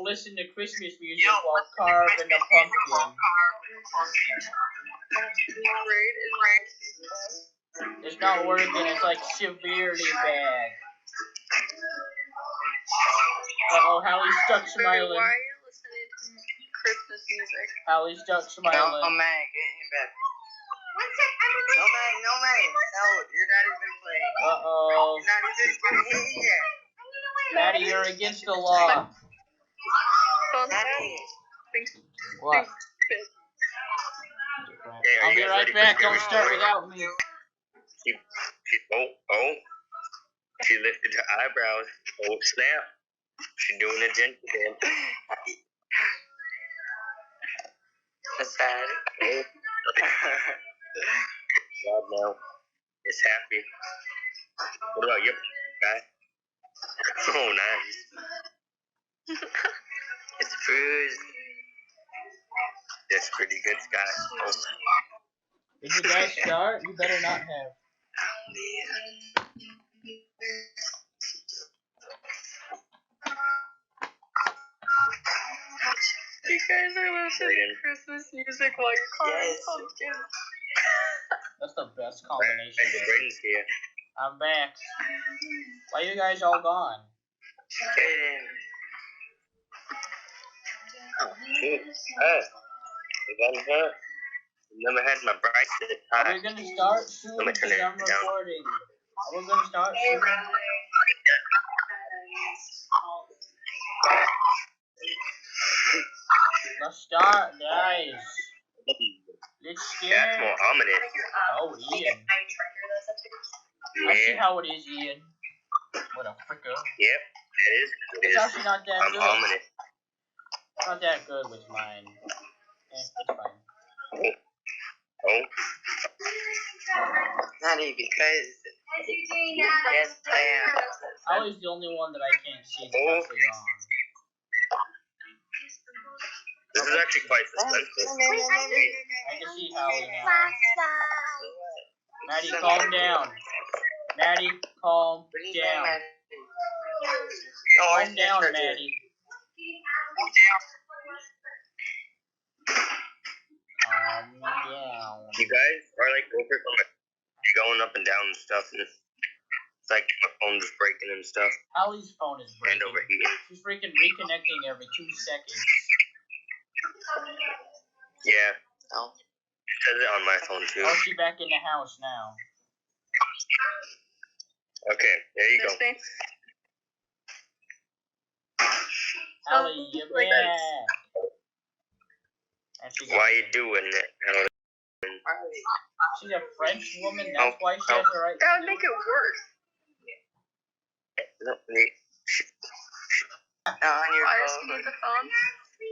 listen to Christmas music while carving a pumpkin. It's not working. It's like severely bad. Uh-oh, Hallie's stuck smiling. Why are you listening to Christmas music? Hallie's stuck smiling. No, Mag, get him back. No, Mag, no, you're not even playing. Uh-oh. You're not even playing yet. Maddie, you're against the law. Maddie. What? I'll be right back. Don't start without me. She lifted her eyebrows. Oh, snap. She's doing a gentle dance. That's sad. God, no. It's happy. What about you, guy? Oh, nice. It's bruised. That's pretty good, Scott. Oh. Did you guys start? You better not have. You guys are listening to Christmas music while you're carving pumpkins. That's the best combination. Hey, Braden's here. I'm back. Why you guys all gone? Jaden. Oh, shoot. Never had my bracelet Are tied. we gonna start soon? Let me turn it I'm down. recording. Are we gonna start soon? Let's start, guys. Let's That's start. more ominous. Oh, Ian. Yeah. I see how it is, Ian. What a fricker. Yep, it is. It's actually not that I'm good. ominous. It's not that good with mine. It's fine. Oh. Maddie, because... Yes, I am. Hallie's the only one that I can't see that's actually on. This is actually quite suspenseful. I can see Hallie now. Maddie, calm down. Maddie, calm down. Oh, Calm down, Maddie. Calm down. You guys are like going up and down and stuff, and it's like my phone just breaking and stuff. Hallie's phone is And breaking. overheating. She's freaking reconnecting every 2 seconds. Yeah. Oh. It says it on my phone too. Oh, she's back in the house now. Okay, there you go. Hallie, you're back. And she's Why you doing it? She's a French woman, that's why she has the right That to would do make it worse. On your Why does she phone. need the phone?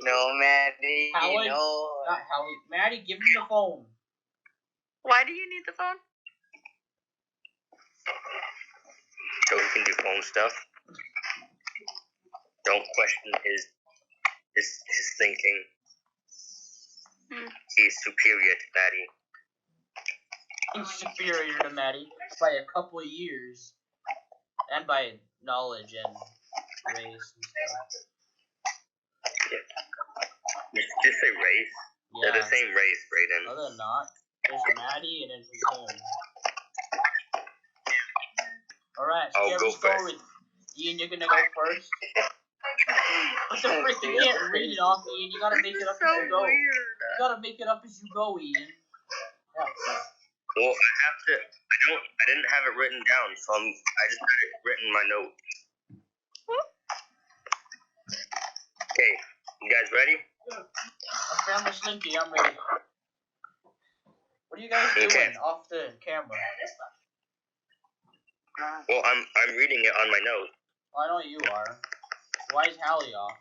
No, Maddie. Hallie, No. not Hallie. Maddie, give me the phone. Why do you need the phone? So we can do phone stuff. Don't question his thinking. He's superior to Maddie. He's superior to Maddie by a couple of years. And by knowledge and race and stuff. Just say race. Yeah. They're the same race, Brayden. No, they're not. There's Maddie and then there's him. Alright, so I'll go first. with Ian, you're gonna go first. What the frick? You can't read it off, Ian. You gotta make it up as you go. You gotta make it up as you go, Ian. Yeah. Well, I didn't have it written down, so I just had it written in my note. Okay, you guys ready? I found the Slinky, I'm ready. What are you guys doing off the camera? Well, I'm reading it on my note. Oh, I know you are. Why is Hallie off?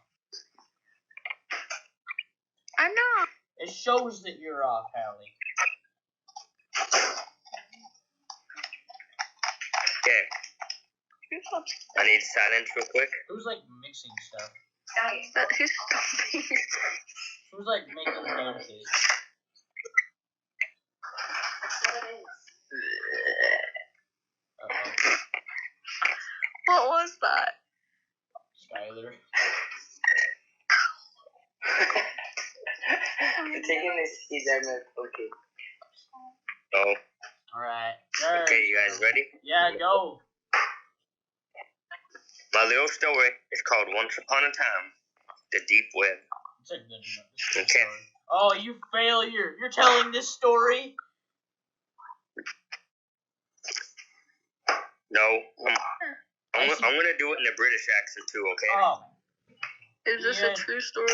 I'm not. It shows that you're off, Hallie. Okay. I need silence real quick. Who's like mixing stuff? Who's stomping? Who's like making pancakes? Uh-oh. What was that? Skylar. taking this okay. Oh. Alright. Okay, you guys ready? Yeah, go. My little story is called Once Upon a Time, The Deep Web. It's a good Okay. story. Oh, you failure. You're telling this story? No, I'm gonna do it in a British accent too, okay? Oh. Is this a true story?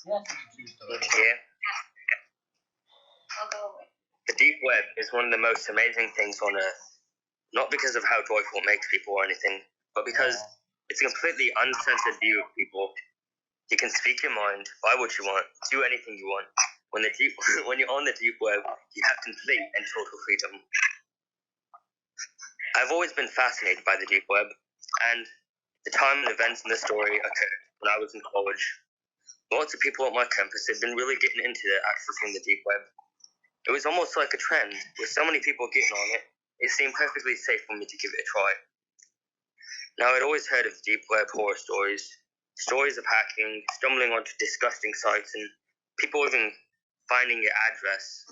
Yes, it's a true story. Yeah. I'll go away. The deep web is one of the most amazing things on Earth. Not because of how joyful it makes people or anything, but because it's a completely uncensored view of people. You can speak your mind, buy what you want, do anything you want. When you're on the deep web, you have complete and total freedom. I've always been fascinated by the deep web, and the time and events in the story occurred when I was in college. Lots of people at my campus had been really getting into accessing the deep web. It was almost like a trend, with so many people getting on it, it seemed perfectly safe for me to give it a try. Now, I'd always heard of deep web horror stories of hacking, stumbling onto disgusting sites, and people even finding your address.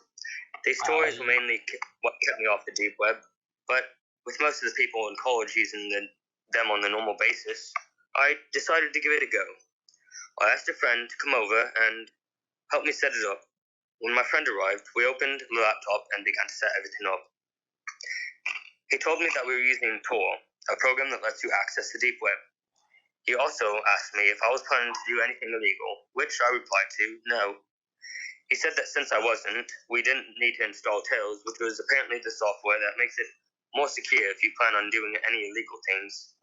These stories were mainly what kept me off the deep web, but with most of the people in college using them on a normal basis, I decided to give it a go. I asked a friend to come over and help me set it up. When my friend arrived, we opened the laptop and began to set everything up. He told me that we were using Tor, a program that lets you access the deep web. He also asked me if I was planning to do anything illegal, which I replied to no. He said that since I wasn't, we didn't need to install Tails, which was apparently the software that makes it more secure if you plan on doing any illegal things.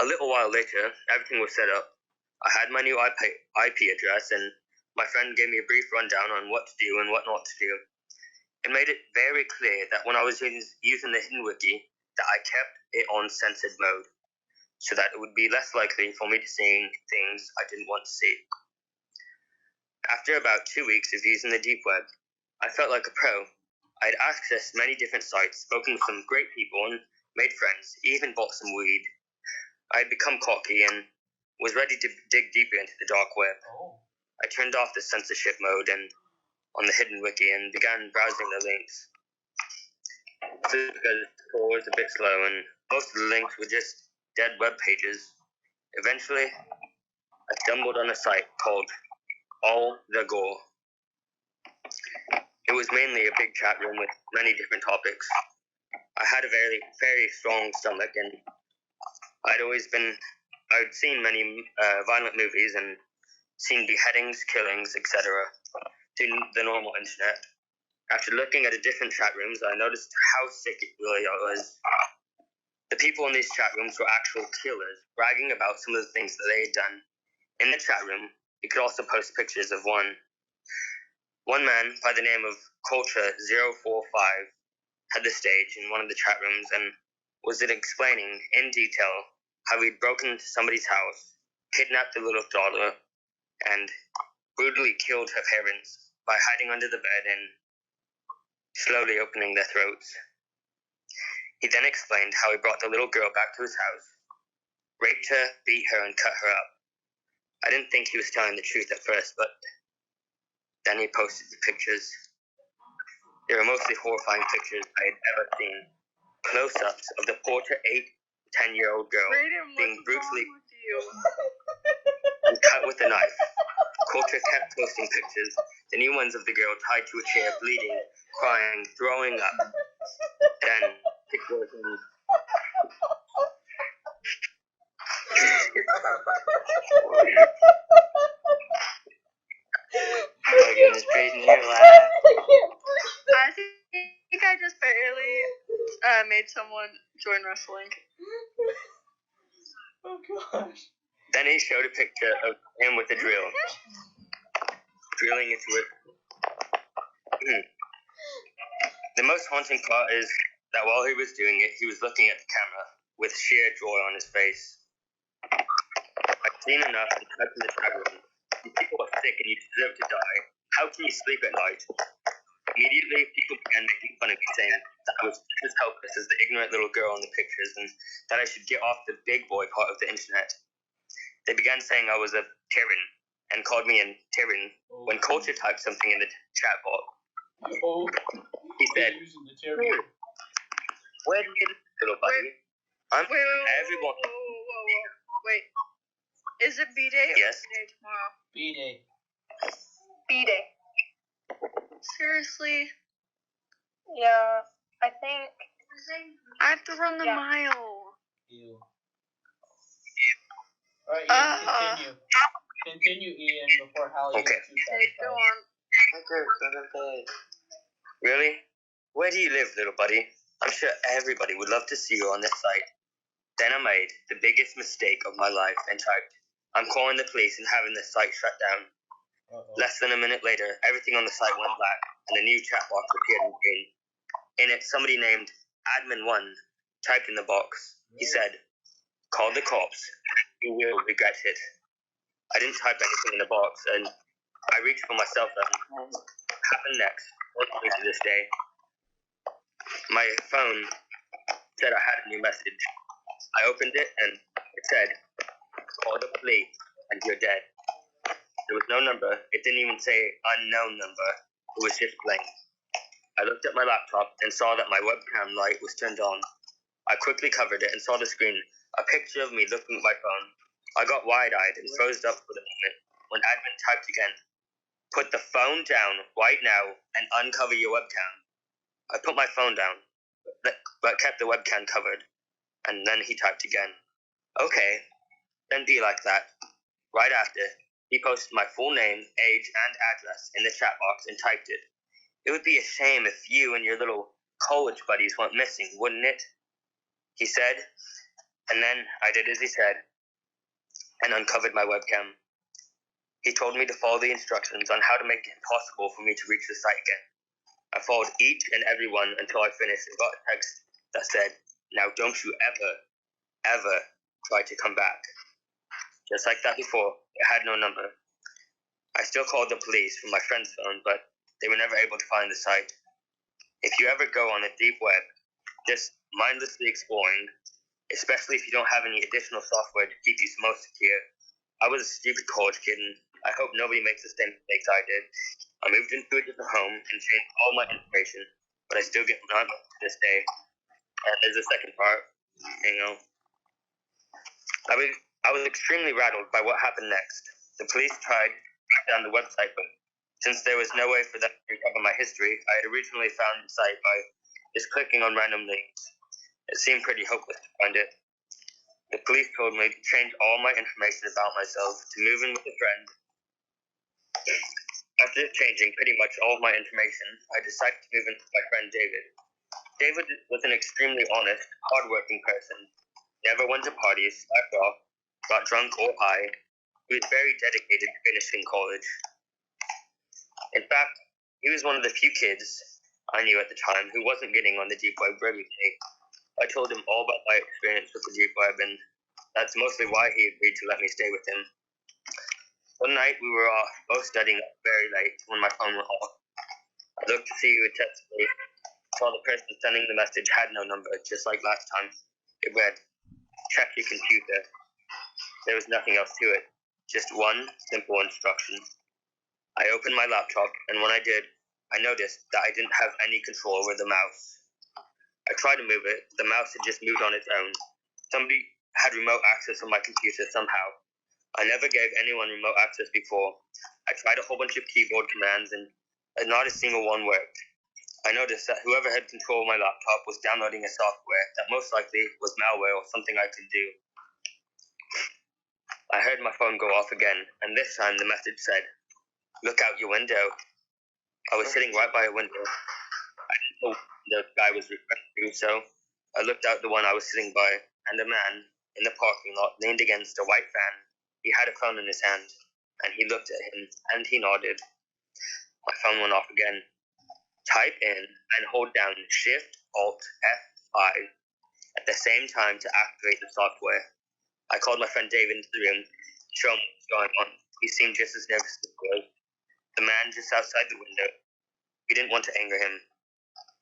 A little while later, everything was set up. I had my new IP address, and my friend gave me a brief rundown on what to do and what not to do. It made it very clear that when I was using the hidden wiki, that I kept it on censored mode, so that it would be less likely for me to see things I didn't want to see. After about 2 weeks of using the deep web, I felt like a pro. I had accessed many different sites, spoken with some great people, and made friends, even bought some weed. I had become cocky and was ready to dig deeper into the dark web. I turned off the censorship mode and on the hidden wiki and began browsing the links. This is because Tor was a bit slow and most of the links were just dead web pages. Eventually, I stumbled on a site called All the Gore. It was mainly a big chat room with many different topics. I had a very strong stomach, and I'd seen many violent movies and seen beheadings, killings, etc. through the normal internet. After looking at the different chat rooms, I noticed how sick it really was. The people in these chat rooms were actual killers, bragging about some of the things that they had done. In the chat room, you could also post pictures of one man by the name of Culture045 had the stage in one of the chat rooms and was explaining in detail how he'd broken into somebody's house, kidnapped the little daughter, and brutally killed her parents by hiding under the bed and slowly opening their throats. He then explained how he brought the little girl back to his house, raped her, beat her, and cut her up. I didn't think he was telling the truth at first, but then he posted the pictures. They were mostly horrifying pictures I had ever seen. Close-ups of the poor 8-10-year-old girl being brutally and cut with a knife. Culture kept posting pictures, the new ones of the girl tied to a chair, bleeding, crying, throwing up. Then, pictures and Oh goodness, Peyton, you're laughing. I think I just barely made someone join wrestling. Oh gosh. Then he showed a picture of him with a drill, drilling into it. The most haunting part is that while he was doing it, he was looking at the camera with sheer joy on his face. I've seen enough and typed in the chat room. You people are sick and you deserve to die. How can you sleep at night? Immediately, people began making fun of me, saying that I was just as helpless as the ignorant little girl in the pictures and that I should get off the big boy part of the internet. They began saying I was a Karen and called me in Tyrion. When Culture typed something in the chat box, he said, using the Tyrion. "Where do you live, little buddy?" Everyone. Wait. Is it B-Day or Yes. B-Day tomorrow? B-Day. B-Day. Seriously? Yeah, I think I have to run the mile. Ew. Alright, Ian, continue. Continue, Ian, before Hallie Okay. gets too Okay, go on. Really? Where do you live, little buddy? I'm sure everybody would love to see you on this site. Then I made the biggest mistake of my life and typed, "I'm calling the police and having this site shut down." Less than a minute later, everything on the site went black, and a new chat box appeared in green. In it, somebody named Admin1 typed in the box. He said, "Call the cops. You will regret it." I didn't type anything in the box, and I reached for my cell phone. What happened next? What happened to this day? My phone said I had a new message. I opened it, and it said, "Call the police, and you're dead." There was no number. It didn't even say unknown number. It was just blank. I looked at my laptop and saw that my webcam light was turned on. I quickly covered it and saw the screen, a picture of me looking at my phone. I got wide-eyed and froze up for the moment when admin typed again, "Put the phone down right now and uncover your webcam." I put my phone down, but kept the webcam covered, and then he typed again. "Okay, then be like that." Right after, he posted my full name, age, and address in the chat box and typed it. "It would be a shame if you and your little college buddies went missing, wouldn't it?" he said, and then I did as he said and uncovered my webcam. He told me to follow the instructions on how to make it possible for me to reach the site again. I followed each and every one until I finished and got a text that said, "Now don't you ever try to come back." Just like that before, it had no number. I still called the police from my friend's phone, but they were never able to find the site. If you ever go on the deep web, just mindlessly exploring, especially if you don't have any additional software to keep you most secure. I was a stupid college kid, and I hope nobody makes the same mistakes I did. I moved into a different home and changed all my information, but I still get none to this day. And there's the second part, I was extremely rattled by what happened next. The police tried to track down the website, but since there was no way for them to recover my history, I had originally found the site by just clicking on random links. It seemed pretty hopeless to find it. The police told me to change all my information about myself, to move in with a friend. After changing pretty much all of my information, I decided to move in with my friend David. David was an extremely honest, hardworking person. Never went to parties, slacked off, got drunk or high. He was very dedicated to finishing college. In fact, he was one of the few kids I knew at the time who wasn't getting on the deep web regularly. I told him all about my experience with the deep web, and that's mostly why he agreed to let me stay with him. One night we were both studying up very late when my phone went off. I looked to see who had texted me. Saw the person sending the message had no number, just like last time. It read, "Check your computer." There was nothing else to it, just one simple instruction. I opened my laptop, and when I did, I noticed that I didn't have any control over the mouse. I tried to move it. The mouse had just moved on its own. Somebody had remote access on my computer somehow. I never gave anyone remote access before. I tried a whole bunch of keyboard commands, and not a single one worked. I noticed that whoever had control of my laptop was downloading a software that most likely was malware or something I could do. I heard my phone go off again, and this time the message said, "Look out your window." I was sitting right by a window. I didn't know the guy was referring to, so I looked out the one I was sitting by, and a man in the parking lot leaned against a white van. He had a phone in his hand, and he looked at him, and he nodded. My phone went off again. Type in and hold down Shift-Alt-F5 at the same time to activate the software. I called my friend David into the room to show him what was going on. He seemed just as nervous as I was. The man just outside the window. We didn't want to anger him.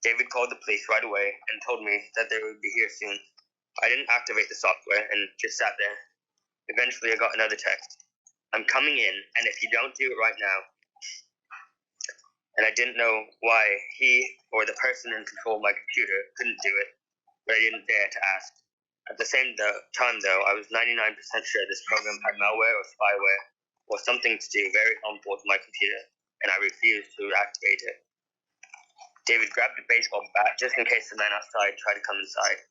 David called the police right away and told me that they would be here soon. I didn't activate the software and just sat there. Eventually I got another text. I'm coming in, and if you don't do it right now, and I didn't know why he or the person in control of my computer couldn't do it, but I didn't dare to ask. At the same time, though, I was 99% sure this program had malware or spyware or something to do very harmful to my computer, and I refused to activate it. David grabbed a baseball bat just in case the man outside tried to come inside.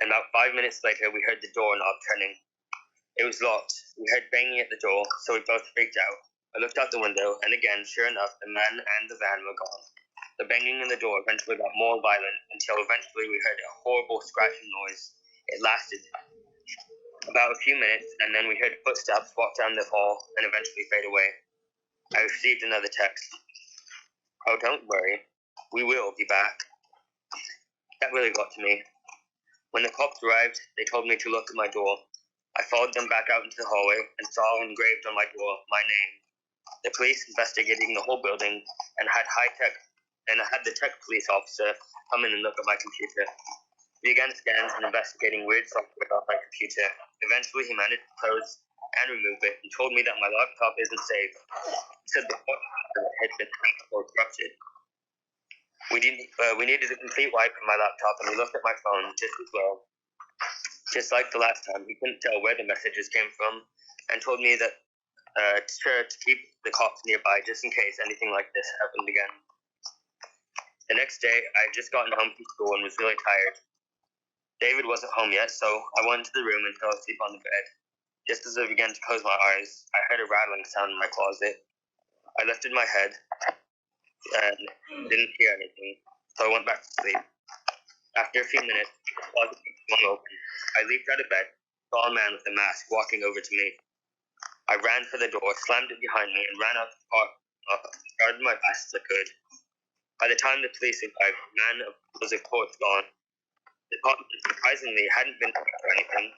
And about 5 minutes later, we heard the doorknob turning. It was locked. We heard banging at the door, so we both freaked out. I looked out the window, and again, sure enough, the man and the van were gone. The banging in the door eventually got more violent until eventually we heard a horrible scratching noise. It lasted about a few minutes, and then we heard footsteps walk down the hall and eventually fade away. I received another text. Oh, don't worry. We will be back. That really got to me. When the cops arrived, they told me to look at my door. I followed them back out into the hallway and saw engraved on my door my name. The police investigating the whole building and had the tech police officer come in and look at my computer. We began scans and investigating weird software off my computer. Eventually, he managed to close and remove it and told me that my laptop isn't safe. He said the software had been hacked or corrupted. We needed a complete wipe of my laptop, and he looked at my phone just as well. Just like the last time, he couldn't tell where the messages came from and told me that to keep the cops nearby just in case anything like this happened again. The next day, I had just gotten home from school and was really tired. David wasn't home yet, so I went into the room and fell asleep on the bed. Just as I began to close my eyes, I heard a rattling sound in my closet. I lifted my head and didn't hear anything, so I went back to sleep. After a few minutes, the closet swung open. I leaped out of bed, saw a man with a mask walking over to me. I ran for the door, slammed it behind me, and ran out the park, started my best as I could. By the time the police arrived, the man was of course gone. The cop, surprisingly, hadn't been hurt or anything.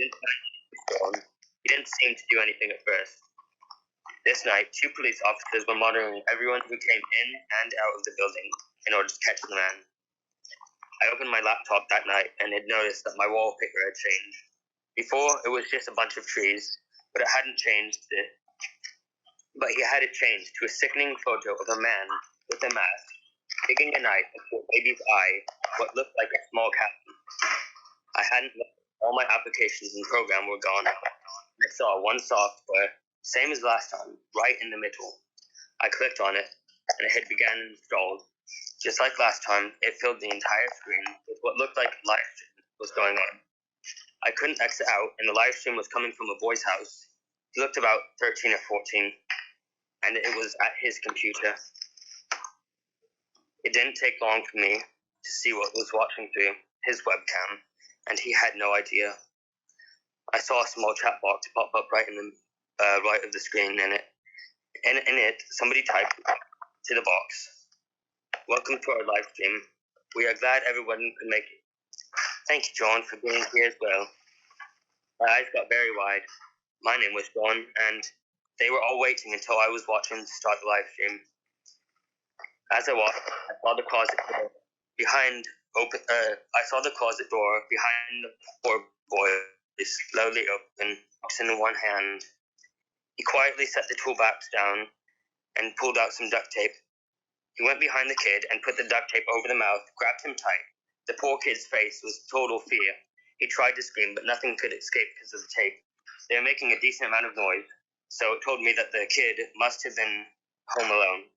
He didn't seem to do anything at first. This night, 2 police officers were monitoring everyone who came in and out of the building in order to catch the man. I opened my laptop that night and had noticed that my wallpaper had changed. Before, it was just a bunch of trees, but he had it changed to a sickening photo of a man with a mask, digging a knife into a baby's eye, what looked like a small cat. I hadn't looked. All my applications and program were gone. I saw one software, same as last time, right in the middle. I clicked on it, and it had begun installed. Just like last time, it filled the entire screen with what looked like a live stream was going on. I couldn't exit out, and the live stream was coming from a boy's house. He looked about 13 or 14, and it was at his computer. It didn't take long for me to see what was watching through his webcam, and he had no idea. I saw a small chat box pop up right in the right of the screen, and in it, somebody typed to the box, "Welcome to our live stream. We are glad everyone could make it. Thank you, John, for being here as well." My eyes got very wide. My name was John, and they were all waiting until I was watching to start the live stream. As I watched, I saw the closet door behind the poor boy slowly open, box in one hand. He quietly set the toolbox down and pulled out some duct tape. He went behind the kid and put the duct tape over the mouth, grabbed him tight. The poor kid's face was total fear. He tried to scream, but nothing could escape because of the tape. They were making a decent amount of noise, so it told me that the kid must have been home alone.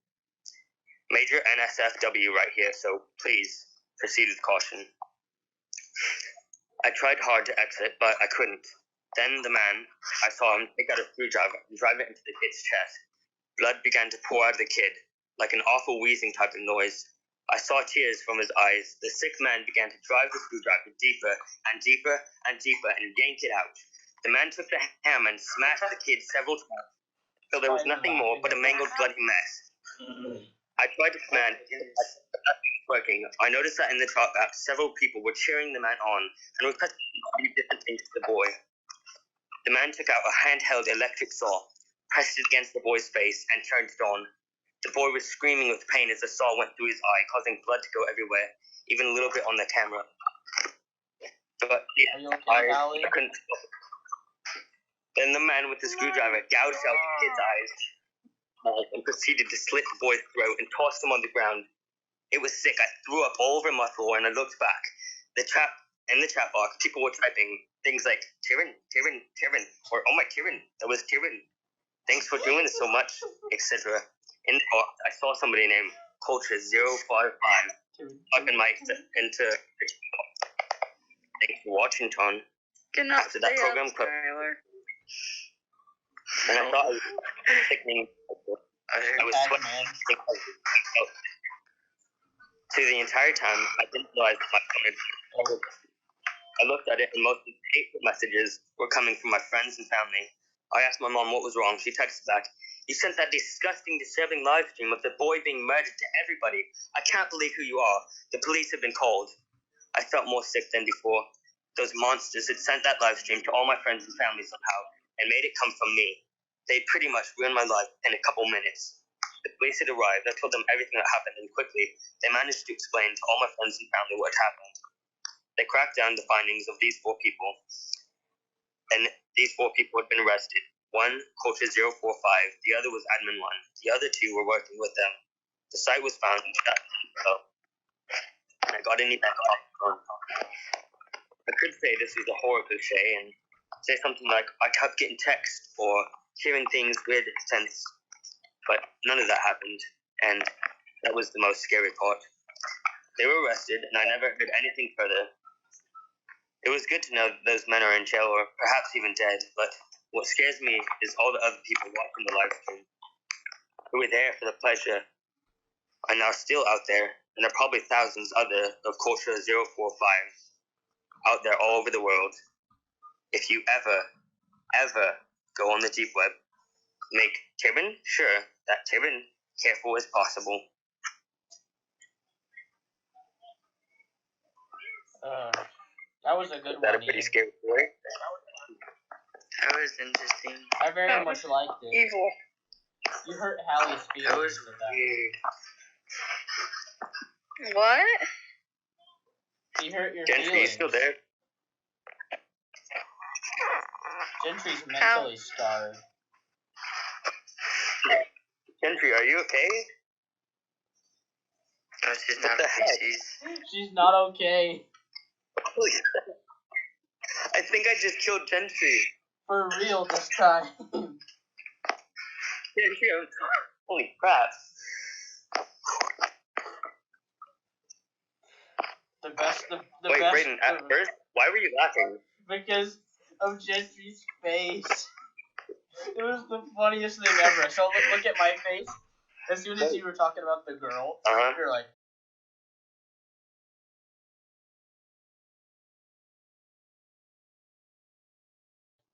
Major NSFW right here, so please proceed with caution. I tried hard to exit, but I couldn't. Then the man, I saw him take out a screwdriver and drive it into the kid's chest. Blood began to pour out of the kid, like an awful wheezing type of noise. I saw tears from his eyes. The sick man began to drive the screwdriver deeper and deeper and deeper and yank it out. The man took the hammer and smashed the kid several times, till there was nothing more but a mangled, bloody mess. I tried to command, working. I noticed that in the chat box, several people were cheering the man on and were saying different things to the boy. The man took out a handheld electric saw, pressed it against the boy's face, and turned it on. The boy was screaming with pain as the saw went through his eye, causing blood to go everywhere, even a little bit on the camera. But yeah, I couldn't stop it. Then the man with the screwdriver gouged out the kid's eyes and proceeded to slit the boy's throat and tossed him on the ground. It was sick. I threw up all over my floor and I looked back. In the chat box, people were typing things like Tyrion, Tyrion, Tyrion, or oh my Tyrion, that was Tyrion. Thanks for doing so much, etc. In the box, I saw somebody named Culture055 typing my into. Thanks for watching, Ton. After that program club. And I thought it was sickening. I was sweating to the entire time. I didn't realize my phone. I looked at it, and most of the hateful messages were coming from my friends and family. I asked my mom what was wrong. She texted back, "You sent that disgusting, disturbing live stream of the boy being murdered to everybody. I can't believe who you are. The police have been called." I felt more sick than before. Those monsters had sent that live stream to all my friends and family somehow, and made it come from me. They pretty much ruined my life in a couple minutes. The police had arrived. I told them everything that happened, and quickly, they managed to explain to all my friends and family what had happened. They cracked down the findings of these 4 people, and these 4 people had been arrested. One, Culture045, the other was Admin 1. The other 2 were working with them. The site was found and shut, and I got an email. I could say this was a horror cliche and say something like, I kept getting texts or hearing things weird sense, but none of that happened, and that was the most scary part. They were arrested, and I never heard anything further. It was good to know that those men are in jail or perhaps even dead, but what scares me is all the other people watching the live stream who were there for the pleasure are now still out there, and there are probably thousands other of Culture045 out there all over the world. If you ever go on the deep web, make Tyrion sure that Tyrion careful as possible. That was a good one. That a pretty scary story? That was interesting. I very much liked it. Evil. You hurt Hallie's feelings. That was weird. What? You hurt your Gentry, feelings. you still there? Gentry's mentally scarred. Gentry, are you okay? Oh, she's What not the okay. heck? She's not okay. Holy crap. I think I just killed Gentry. For real this time. Gentry, holy crap. The best. Wait, Brayden, at first, why were you laughing? Because of Gentry's face. It was the funniest thing ever. So look at my face. As soon as you were talking about the girl, you're like.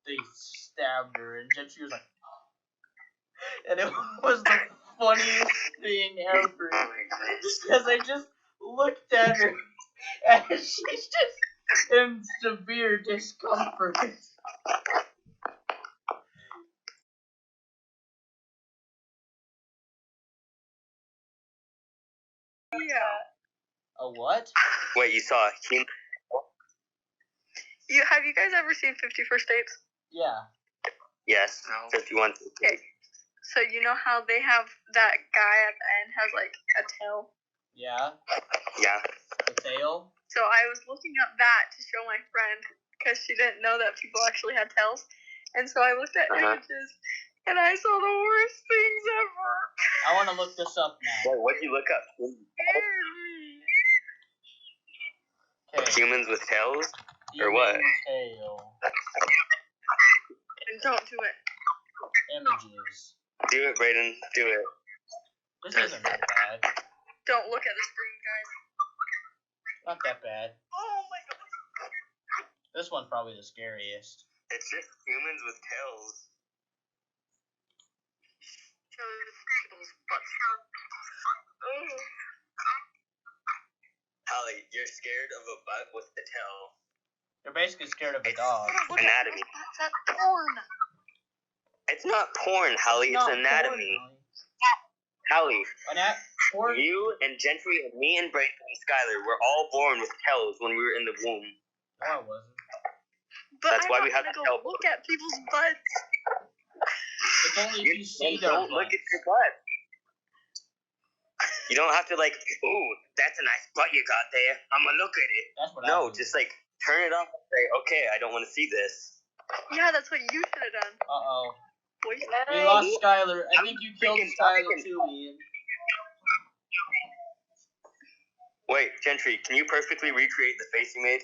They stabbed her, and Gentry was like, and it was the funniest thing ever. Because I just looked at her, and she's just in severe discomfort. Yeah. A what? Wait, you saw him? Have you guys ever seen 50 First Dates? Yeah. Yes, No. 51. Okay. So you know how they have that guy at the end has like a tail? Yeah. Yeah. The tail. So I was looking up that to show my friend because she didn't know that people actually had tails. And so I looked at images and I saw the worst things ever. I want to look this up now. Wait, what'd you look up? Okay. Humans with tails? Or what? Tail. And don't do it. Images. Do it, Brayden. Do it. This isn't that bad. Don't look at the screen, guys. Not that bad. Oh my god. This one's probably the scariest. It's just humans with tails. People's butts. Oh. Holly, you're scared of a butt with the tail. You're basically scared of a dog. Anatomy. That's porn. It's not porn, Holly. It's anatomy. Holly, Porn? you and Gentry and me and Brayden and Skylar were all born with tails when we were in the womb. No, I wasn't. But That's I'm why not we have gonna to go tell look at people's butts. It's only if you see their Don't look butts. at your butt. You don't have to like, ooh, that's a nice butt you got there. I'm gonna look at it. That's what I No, do. just like turn it off and say, okay, I don't want to see this. Yeah, that's what you should have done. Uh-oh. Boy, We lost Skylar. I think you killed freaking Skylar talking. too, Ian. Wait, Gentry, can you perfectly recreate the face you made?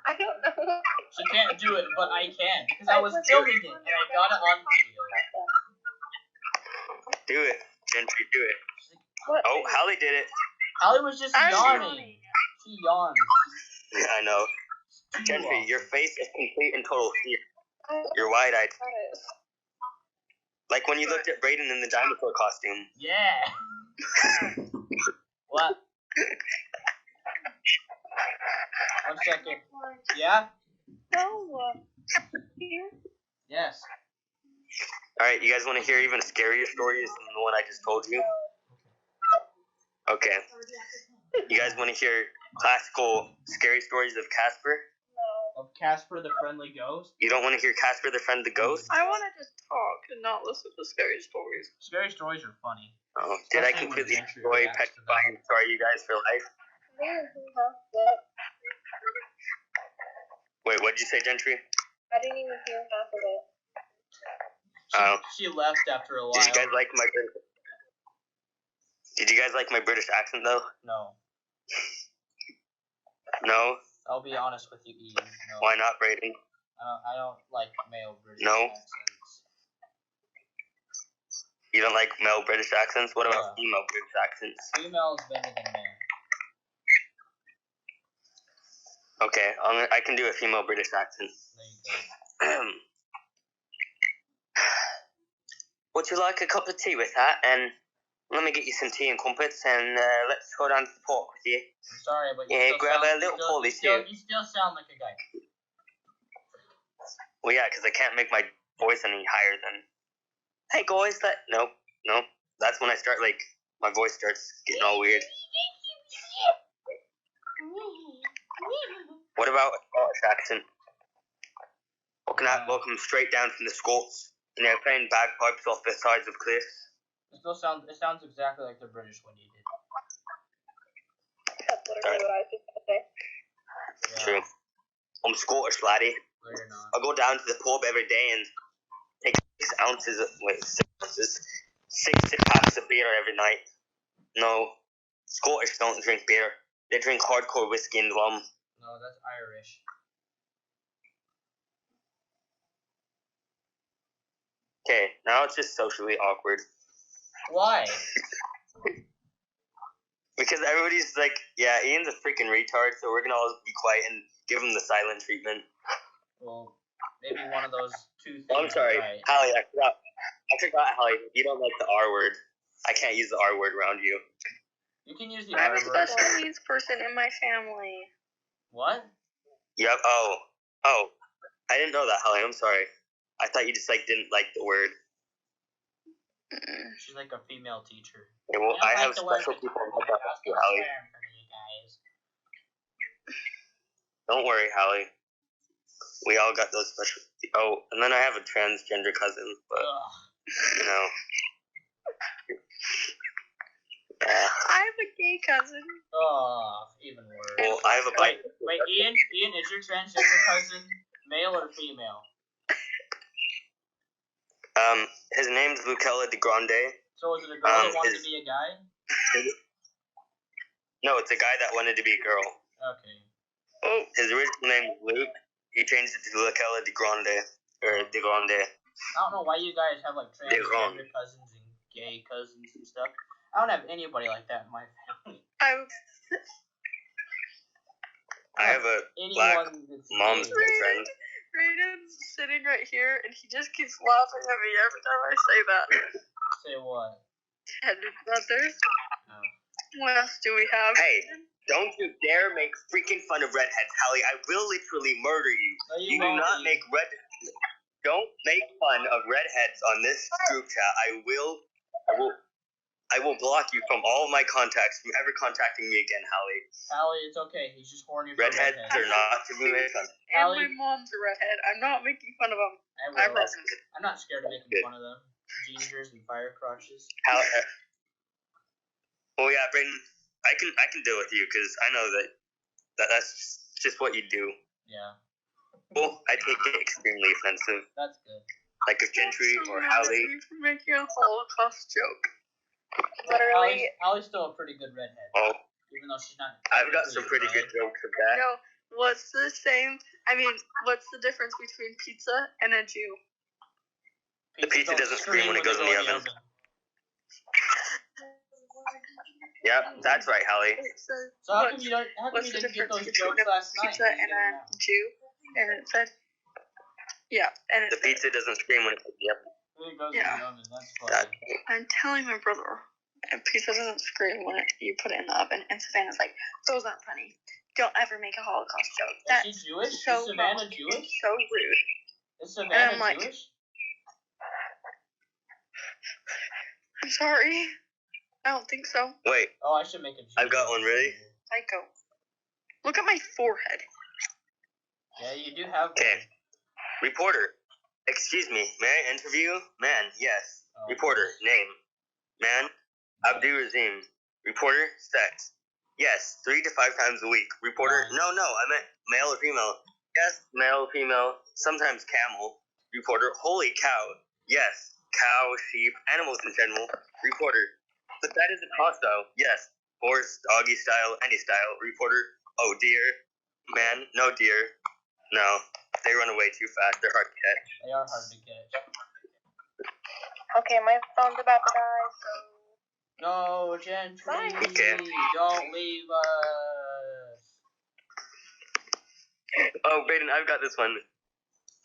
I don't know. She can't do it, but I can. Because I was filming it, and I got it on video. Do it, Gentry, do it. What? Oh, Hallie did it. Hallie was just I'm yawning. She yawned. I know. Too Gentry, long. your face is complete and total fear. You're wide-eyed. Like when you looked at Brayden in the dinosaur costume. Yeah. What? 1 second. Yeah? No. Here? Yes. Alright, you guys want to hear even scarier stories than the one I just told you? Okay. You guys want to hear classical scary stories of Casper? Of Casper the Friendly Ghost? You don't want to hear Casper the Friend of the Ghost? I want to just talk and not listen to scary stories. Scary stories are funny. Oh, did I Especially when completely Gentry destroy, reacts to petrify, them. and scar you guys for life? Wait, what did you say, Gentry? I didn't even hear half of it. Oh. She left after a while. Did you guys like my British accent though? No. No? I'll be honest with you, Ian. No. Why not, Brayden? I don't like male British No. accents. You don't like male British accents? What about Yeah. female British accents? Female is better than male. Okay, I can do a female British accent. There you go. Would you like a cup of tea with that? And let me get you some tea and crumpets, and let's go down to the park with you. I'm sorry, but you Yeah, still grab sound, a little you Polly still, too. you still sound like a guy. Well, yeah, because I can't make my voice any higher than. Hey guys, nope. That's when I start my voice starts getting all weird. What about a Scottish accent? Welcome straight down from the Scots, and they're playing bagpipes off the sides of cliffs. It sounds exactly like the British one you did. That's literally what I was just gonna say. Yeah. True. I'm Scottish, laddie. No, you're not. I go down to the pub every day and take 6 packs of beer every night. No, Scottish don't drink beer. They drink hardcore whiskey and rum. No, that's Irish. Okay, now it's just socially awkward. Why? Because everybody's like, yeah, Ian's a freaking retard, so we're gonna all be quiet and give him the silent treatment. Well, maybe one of those two things. Oh, I'm sorry, Right. Hallie, I forgot, Hallie, you don't like the R word. I can't use the R word around you. You can use the I'm R a word. special needs person in my family. What? Yep, oh, I didn't know that, Hallie, I'm sorry. I thought you just, didn't like the word. She's like a female teacher. Okay, well, I have the word special people retarded. like that I was with you, gonna Hallie. swear in front of you guys. Don't worry, Hallie. We all got those special. Oh, and then I have a transgender cousin, but Ugh. you know. I have a gay cousin. Oh, even worse. Well, I have a bite. Wait, Ian, is your transgender cousin male or female? His name's Lucella de Grande. So is it a girl that wanted to be a guy? No, it's a guy that wanted to be a girl. Okay. Oh, his original name was Luke. He changed it to Lucella de Grande, or de Grande. I don't know why you guys have They're wrong. transgender cousins and gay cousins and stuff. I don't have anybody like that in my family. I have a black Anyone that's mom's gay. boyfriend. Raiden's sitting right here, and he just keeps laughing at me every time I say that. Say what? Tender brothers. Oh. What else do we have? Hey, don't you dare make freaking fun of redheads, Hallie. I will literally murder you. No, You do won't, not Ian. make Don't make fun of redheads on this group chat. I will I will block you from all of my contacts from ever contacting me again, Hallie. Hallie, it's okay. He's just horny for Redheads are not to be made fun of. And Hallie- my mom's a redhead. I'm not making fun of them. I I will. promise. I'm not scared of making fun of them. Gingers and fire crushes. Well, yeah, Brayden, I can deal with you because I know that's just what you do. Yeah, Well, I take it extremely offensive. that's good. Like if Gentry I'm so or mad at Hallie. you for making a Holocaust joke. But Literally. Hallie's still a pretty good redhead. Oh, Even though she's not. I've got some pretty good jokes of that. No, what's the difference between pizza and a Jew? The pizza doesn't scream when it goes in the oven. Yeah, that's right, Hallie. So how come you didn't get those jokes last night? Pizza and a Jew? And it said, yeah. And The pizza doesn't scream when it goes in the oven. It goes Yeah. in the oven. That's funny. I'm telling my brother, a pizza doesn't scream when you put it in the oven. And Savannah's like, those aren't funny. Don't ever make a Holocaust joke. That's Is she Jewish? so Is Savannah wrong. Jewish? So rude. Is Savannah I'm like- Jewish? I'm sorry. I don't think so. Wait, Oh, I should make a Jewish. I've got one ready. Psycho. Look at my forehead. Yeah, you do have one. Okay. Reporter. Excuse me, may I interview? Man, yes. Oh. Reporter. Name. Man. Abdul Razim. Reporter. Sex. Yes, 3 to 5 times a week. Reporter. Nice. No, I meant male or female. Yes, male, female. Sometimes camel. Reporter. Holy cow. Yes. Cow, sheep, animals in general. Reporter. But that isn't hostile. Yes. Horse, doggy style, any style. Reporter. Oh dear. Man, no deer. No. They run away too fast. They're hard to catch. They are hard to catch. Okay, my phone's about to die, so... No, Gentry. Bye. Okay. Don't leave us. Oh, Brayden, I've got this one.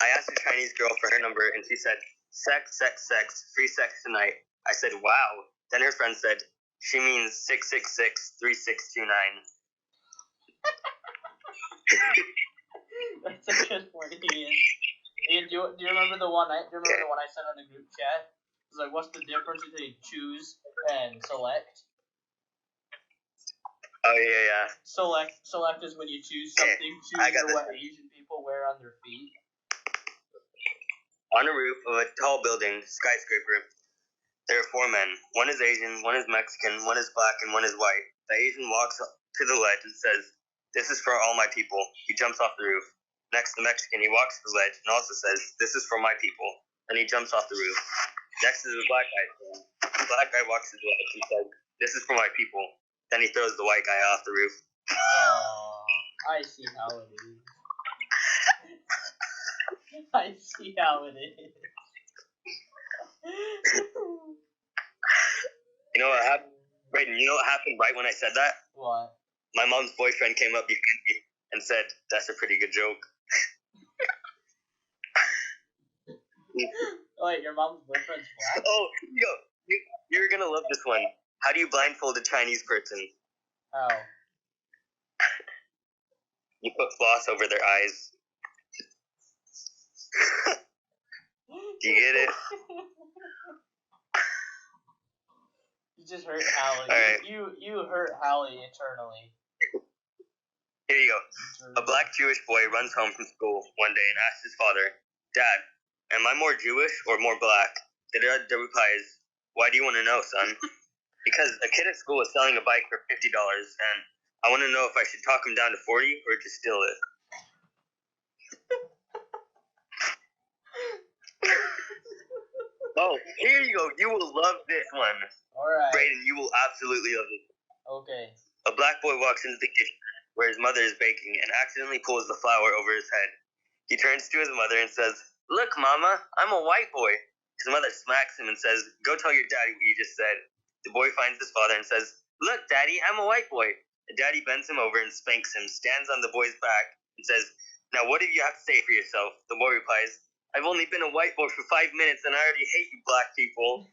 I asked a Chinese girl for her number, and she said, sex, sex, sex, free sex tonight. I said, wow. Then her friend said, she means 666-3629. That's a good one, Ian. Ian, do you remember the one I sent on the group chat? It was like, what's the difference between choose and select? Oh, yeah. Select is when you choose something. I Choose got are this. what Asian people wear on their feet. On a roof of a tall building, skyscraper, there are 4 men. One is Asian, one is Mexican, one is black, and one is white. The Asian walks up to the ledge and says, this is for all my people. He jumps off the roof. Next, the Mexican, he walks to the ledge and also says, this is for my people. And he jumps off the roof. Next is the black guy. The black guy walks to the ledge and says, this is for my people. Then he throws the white guy off the roof. Oh, I see how it is. I see how it is. You know what happened? Brayden, you know what happened right when I said that? What? My mom's boyfriend came up behind me and said, that's a pretty good joke. Wait, your mom's boyfriend's black? Oh, you're gonna love this one. How do you blindfold a Chinese person? How? You put floss over their eyes. Do you get it? You just hurt Hallie. Alright. You hurt Hallie eternally. Here you go. A black Jewish boy runs home from school one day and asks his father, Dad, am I more Jewish or more black? The dad replies, why do you want to know, son? Because a kid at school is selling a bike for $50 and I want to know if I should talk him down to 40 or just steal it. Oh, here you go. You will love this one. Alright. Brayden, you will absolutely love this. Okay. A black boy walks into the kitchen where his mother is baking and accidentally pulls the flour over his head. He turns to his mother and says, Look, Mama, I'm a white boy. His mother smacks him and says, Go tell your daddy what you just said. The boy finds his father and says, Look, Daddy, I'm a white boy. The daddy bends him over and spanks him, stands on the boy's back, and says, Now what do you have to say for yourself? The boy replies, I've only been a white boy for 5 minutes and I already hate you black people.